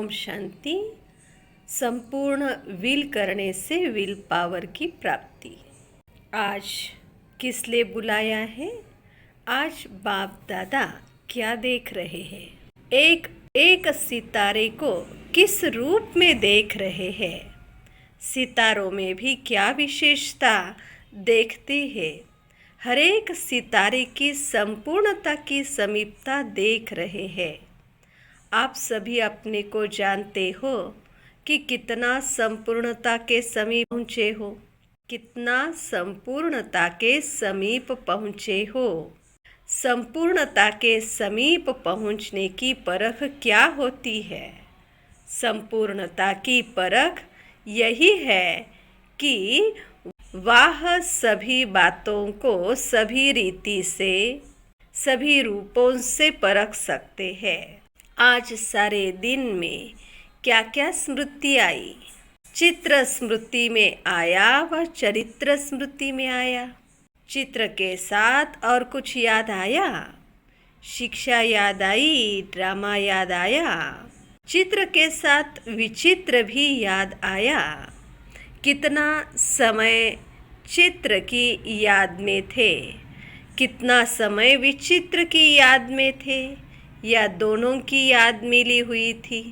ओम शांति। संपूर्ण विल करने से विल पावर की प्राप्ति। आज किस लिए बुलाया है? आज बाप दादा क्या देख रहे हैं? एक एक सितारे को किस रूप में देख रहे हैं? सितारों में भी क्या विशेषता देखते हैं? हर एक सितारे की संपूर्णता की समीपता देख रहे हैं। आप सभी अपने को जानते हो कि कितना संपूर्णता के समीप पहुँचे हो, कितना संपूर्णता के समीप पहुँचे हो। संपूर्णता के समीप पहुँचने की परख क्या होती है? संपूर्णता की परख यही है कि वह सभी बातों को सभी रीति से, सभी रूपों से परख सकते हैं। आज सारे दिन में क्या क्या स्मृति आई? चित्र स्मृति में आया व चरित्र स्मृति में आया। चित्र के साथ और कुछ याद आया? शिक्षा याद आई, ड्रामा याद आया। चित्र के साथ विचित्र भी याद आया। कितना समय चित्र की याद में थे, कितना समय विचित्र की याद में थे, या दोनों की याद मिली हुई थी?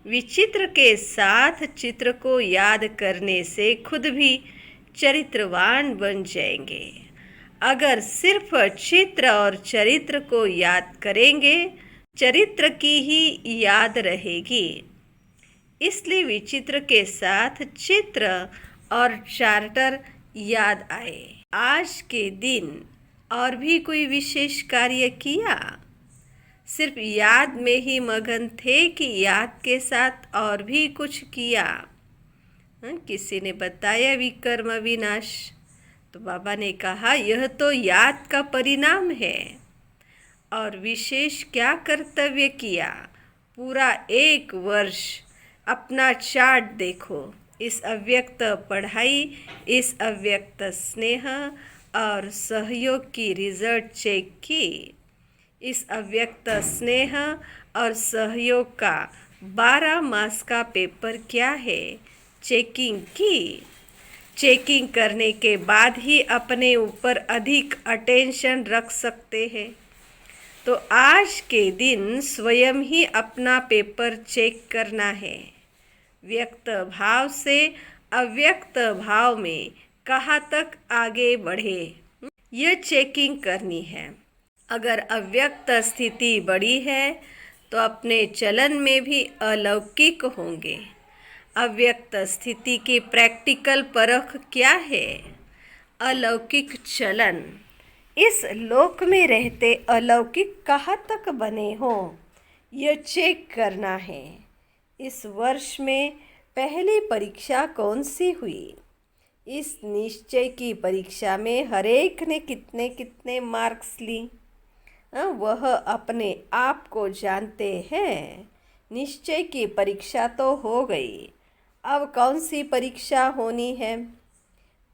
विचित्र के साथ चित्र को याद करने से खुद भी चरित्रवान बन जाएंगे। अगर सिर्फ चित्र और चरित्र को याद करेंगे, चरित्र की ही याद रहेगी। इसलिए विचित्र के साथ चित्र और चार्टर याद आए। आज के दिन और भी कोई विशेष कार्य किया? सिर्फ याद में ही मगन थे कि याद के साथ और भी कुछ किया? किसी ने बताया विकर्म विनाश, तो बाबा ने कहा यह तो याद का परिणाम है। और विशेष क्या कर्तव्य किया? पूरा 1 वर्ष अपना चार्ट देखो। इस अव्यक्त पढ़ाई, इस अव्यक्त स्नेह और सहयोग की रिजल्ट चेक की। इस अव्यक्त स्नेह और सहयोग का 12 मास का पेपर क्या है? चेकिंग की। चेकिंग करने के बाद ही अपने ऊपर अधिक अटेंशन रख सकते हैं। तो आज के दिन स्वयं ही अपना पेपर चेक करना है। व्यक्त भाव से अव्यक्त भाव में कहाँ तक आगे बढ़े, यह चेकिंग करनी है। अगर अव्यक्त स्थिति बड़ी है तो अपने चलन में भी अलौकिक होंगे। अव्यक्त स्थिति की प्रैक्टिकल परख क्या है? अलौकिक चलन। इस लोक में रहते अलौकिक कहाँ तक बने हो, यह चेक करना है। इस वर्ष में पहली परीक्षा कौन सी हुई? इस निश्चय की परीक्षा में हरेक ने कितने कितने मार्क्स ली, वह अपने आप को जानते हैं। निश्चय की परीक्षा तो हो गई, अब कौन सी परीक्षा होनी है?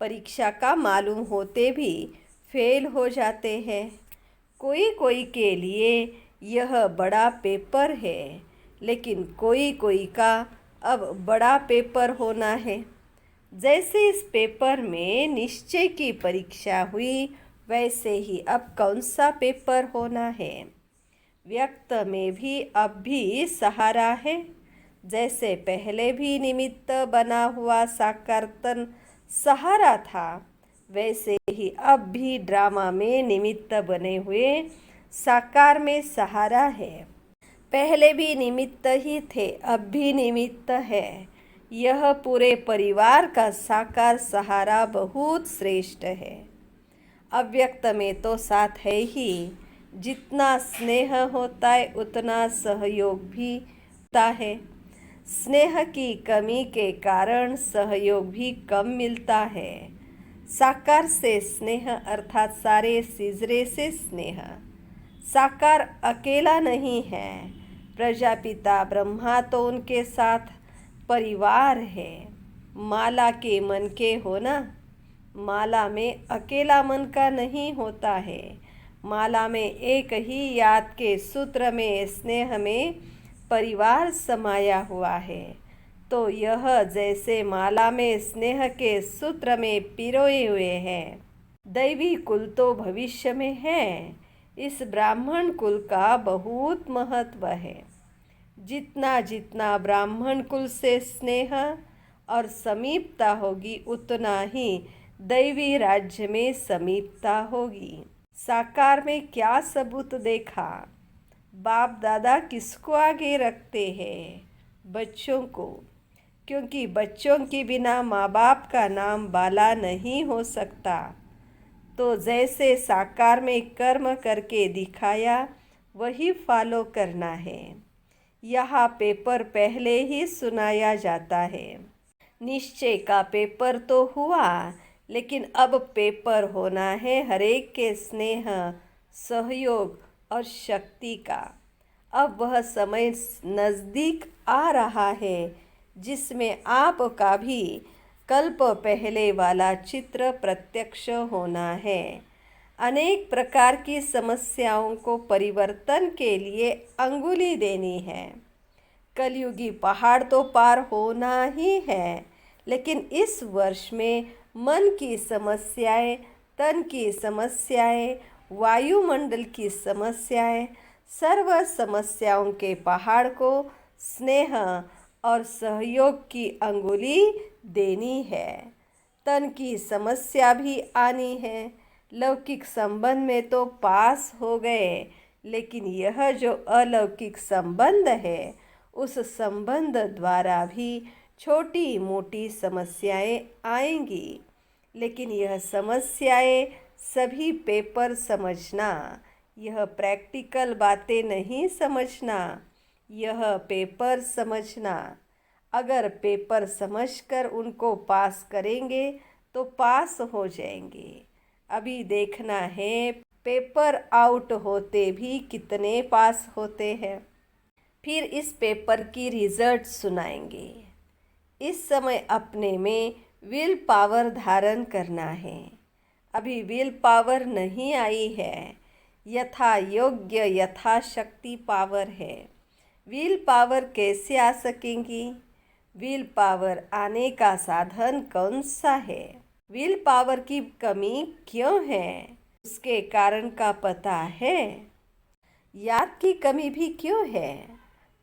परीक्षा का मालूम होते भी फेल हो जाते हैं। कोई कोई के लिए यह बड़ा पेपर है, लेकिन कोई कोई का अब बड़ा पेपर होना है। जैसे इस पेपर में निश्चय की परीक्षा हुई, वैसे ही अब कौन सा पेपर होना है? व्यक्त में भी अब भी सहारा है। जैसे पहले भी निमित्त बना हुआ साकारतन सहारा था, वैसे ही अब भी ड्रामा में निमित्त बने हुए साकार में सहारा है। पहले भी निमित्त ही थे, अब भी निमित्त है। यह पूरे परिवार का साकार सहारा बहुत श्रेष्ठ है। अव्यक्त में तो साथ है ही। जितना स्नेह होता है उतना सहयोग भी होता है। स्नेह की कमी के कारण सहयोग भी कम मिलता है। साकार से स्नेह अर्थात सारे सिजरे से स्नेह। साकार अकेला नहीं है। प्रजापिता ब्रह्मा तो उनके साथ परिवार है। माला के मन के हो ना। माला में अकेला मन का नहीं होता है। माला में एक ही याद के सूत्र में, स्नेह में परिवार समाया हुआ है, तो यह जैसे माला में स्नेह के सूत्र में पिरोए हुए हैं। दैवी कुल तो भविष्य में है। इस ब्राह्मण कुल का बहुत महत्व है। जितना जितना ब्राह्मण कुल से स्नेह और समीपता होगी, उतना ही दैवी राज्य में समीपता होगी। साकार में क्या सबूत देखा? बाप दादा किसको आगे रखते हैं? बच्चों को, क्योंकि बच्चों के बिना माँ बाप का नाम बाला नहीं हो सकता। तो जैसे साकार में कर्म करके दिखाया, वही फॉलो करना है। यहाँ पेपर पहले ही सुनाया जाता है। निश्चय का पेपर तो हुआ, लेकिन अब पेपर होना है हरेक के स्नेह, सहयोग और शक्ति का। अब वह समय नज़दीक आ रहा है जिसमें आपका भी कल्प पहले वाला चित्र प्रत्यक्ष होना है। अनेक प्रकार की समस्याओं को परिवर्तन के लिए अंगुली देनी है। कलयुगी पहाड़ तो पार होना ही है, लेकिन इस वर्ष में मन की समस्याएं, तन की समस्याएं, वायुमंडल की समस्याएं, सर्व समस्याओं के पहाड़ को स्नेह और सहयोग की अंगुली देनी है। तन की समस्या भी आनी है। लौकिक संबंध में तो पास हो गए, लेकिन यह जो अलौकिक संबंध है, उस संबंध द्वारा भी छोटी मोटी समस्याएं आएंगी। लेकिन यह समस्याएं सभी पेपर समझना, यह प्रैक्टिकल बातें नहीं समझना, यह पेपर समझना। अगर पेपर समझकर उनको पास करेंगे तो पास हो जाएंगे। अभी देखना है पेपर आउट होते भी कितने पास होते हैं। फिर इस पेपर की रिजल्ट सुनाएंगे। इस समय अपने में विल पावर धारण करना है। अभी विल पावर नहीं आई है, यथा योग्य यथाशक्ति पावर है। विल पावर कैसे आ सकेंगी? विल पावर आने का साधन कौन सा है? विल पावर की कमी क्यों है? उसके कारण का पता है? याद की कमी भी क्यों है?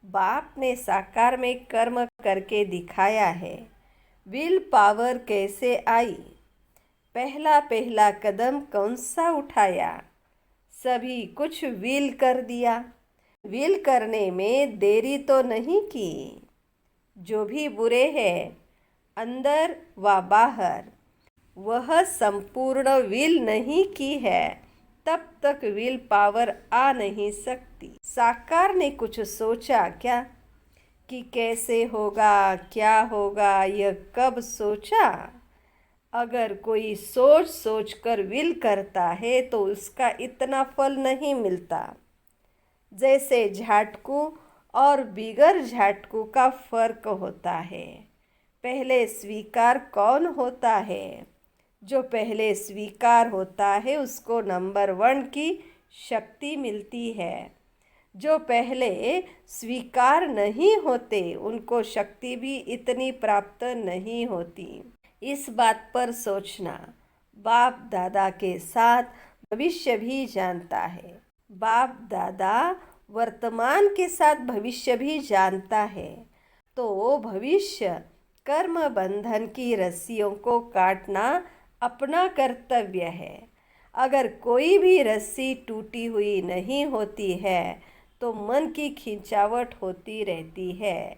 बाप ने साकार में कर्म करके दिखाया है। विल पावर कैसे आई? पहला पहला कदम कौन सा उठाया? सभी कुछ विल कर दिया। विल करने में देरी तो नहीं की। जो भी बुरे हैं, अंदर व बाहर, वह संपूर्ण विल नहीं की है, तब तक विल पावर आ नहीं सकती। साकार ने कुछ सोचा क्या कि कैसे होगा, क्या होगा? यह कब सोचा? अगर कोई सोच सोच कर विल करता है तो उसका इतना फल नहीं मिलता। जैसे झाटकू और बिगर झाटकू का फर्क होता है। पहले स्वीकार कौन होता है? जो पहले स्वीकार होता है उसको नंबर 1 की शक्ति मिलती है। जो पहले स्वीकार नहीं होते उनको शक्ति भी इतनी प्राप्त नहीं होती। इस बात पर सोचना। बाप दादा के साथ भविष्य भी जानता है। बाप दादा वर्तमान के साथ भविष्य भी जानता है। तो भविष्य कर्म बंधन की रस्सियों को काटना अपना कर्तव्य है। अगर कोई भी रस्सी टूटी हुई नहीं होती है तो मन की खिंचावट होती रहती है।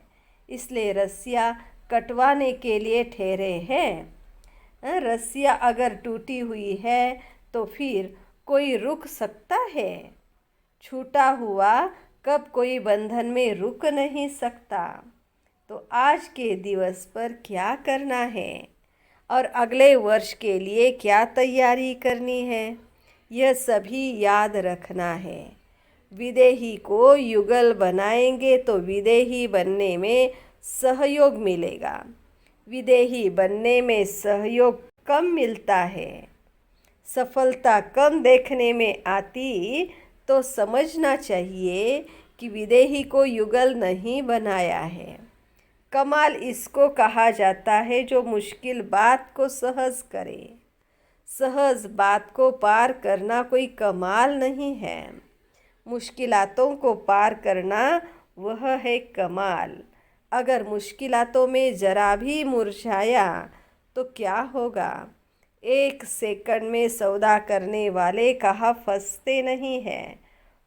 इसलिए रस्सियाँ कटवाने के लिए ठहरे हैं। रस्सियाँ अगर टूटी हुई है तो फिर कोई रुक सकता है? छूटा हुआ कब कोई बंधन में रुक नहीं सकता। तो आज के दिवस पर क्या करना है और अगले वर्ष के लिए क्या तैयारी करनी है, यह सभी याद रखना है। विदेही को युगल बनाएंगे तो विदेही बनने में सहयोग मिलेगा। विदेही बनने में सहयोग कम मिलता है। सफलता कम देखने में आती तो समझना चाहिए कि विदेही को युगल नहीं बनाया है। कमाल इसको कहा जाता है जो मुश्किल बात को सहज करे। सहज बात को पार करना कोई कमाल नहीं है, मुश्किलातों को पार करना वह है कमाल। अगर मुश्किलातों में जरा भी मुरझाया तो क्या होगा? 1 सेकंड में सौदा करने वाले कहाँ फंसते नहीं हैं।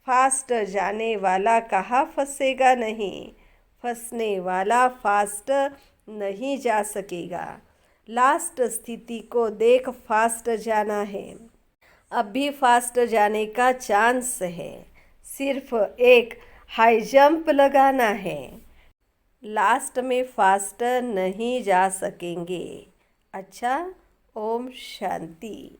फास्ट जाने वाला कहाँ फंसेगा नहीं। फंसने वाला फास्ट नहीं जा सकेगा। लास्ट स्थिति को देख फास्ट जाना है। अब भी फास्ट जाने का चांस है, सिर्फ एक हाई जंप लगाना है। लास्ट में फास्ट नहीं जा सकेंगे। अच्छा, ओम शांति।